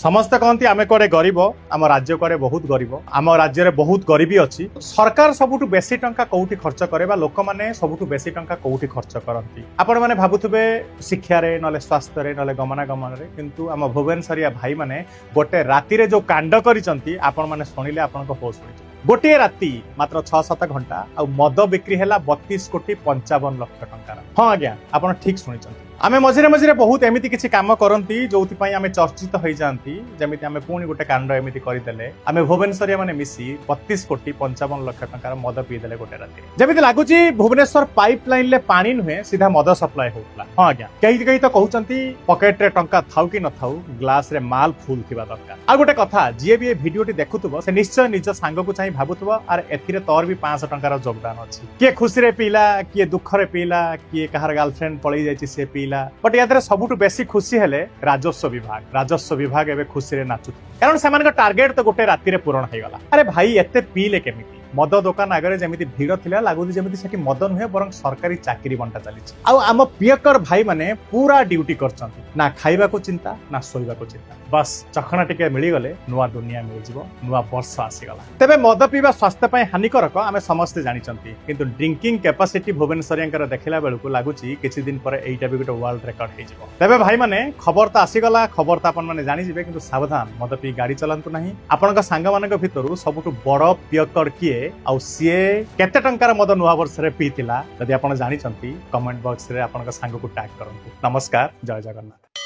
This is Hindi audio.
समस्ते कहती आम कड़े गरीब आम राज्य कड़े बहुत गरीब आम राज्य में बहुत गरीबी अच्छी सरकार सबुठु बेसी टंका कौटी खर्च करे बा लोक माने सबुठु बेसी टंका कौटी खर्च करती आपण माने भाबुथबे शिक्षारे नले स्वास्थ्य नले गमनागमन रे किंतु आम भुवनेश्वरिया भाई माने गोटे राति रे जो कांड करिसंती आपण माने सुनिले आपनक होश उड़ी गोटे राति मात्र 6-7 घंटा आ मद बिक्री है 32 कोटी 55 लाख टंकार। हाँ आज्ञा आप ठीक शुणी आमे मझिरे मझिरे बहुत एमिति किछि काम करंती जोथि पई आमे चर्चित होई जानती जेमिति आमे पुणी गोटे कांड एमिति करिदेले आमे भुवनेश्वरिया माने मिसी 32 कोटी 55 लाख टंकार मद पी देले गोटे राति जेमिति लागुची भुवनेश्वर पाइपलाइन ले पानी नुहे सीधा मद सप्लाई होतला। हाँ आज्ञा कई तो कहउचंती पॉकेट रे टंका थाउ कि न थाउ ग्लास रे माल फुल थिबा दरकार। आ गोटे कथा जे भी ए वीडियोटी देखुथबो से निश्चय निज सांग को चाहि भाबुथबो आर एथिरे तोर भी 500 टंकार योगदान अछि के खुशी रे पीला के दुख रे पीला के कहार गर्लफ्रेंड पळई जायछि से पीला बट या सबुठु बेसी खुशी हेले राजस्व विभाग एबे खुशी रे नाचु कारण सेमान टार्गेट तो गोटे राति रे पूरण हो गला। अरे भाई एते पीले केमिति मद दुकान आगे जमी भीड़ थिला लागुची जमी सेठी मद नुहे बर सरकारी चाकरी बंटा चली आम पियकर भाई माने पूरा ड्यूटी करछंती ना खाइबा को चिंता ना सोइबा को चिंता बस चखना टिके मिली गले नुआ दुनिया मिल जिवो नुआ वर्ष आसीगला। तेबे मद पीबा स्वास्थ्य पय हानिकारक आमे समस्त जानिचंती किंतु ड्रिंकिंग कैपेसिटी भुवनेश्वरियांकर देखिला बेलकु लागुची किछि दिन पर एइटा भी गोटे वर्ल्ड रिकॉर्ड हे जिवो। तेबे भाई माने खबर तो आसीगला खबर तो आपन माने जानि जिवे किंतु सावधान मद पी गाड़ी चलांतु नाही। आपनका सांग मानक भितरु सबुठु बड़ पियकर किए आउ सीए केते टंकार मद नुआ वर्ष रे पीतिला जदि आपण जानिचंती कमेंट बॉक्स रे आपनका सांग को टैग करंतु। नमस्कार, जय जगन्नाथ।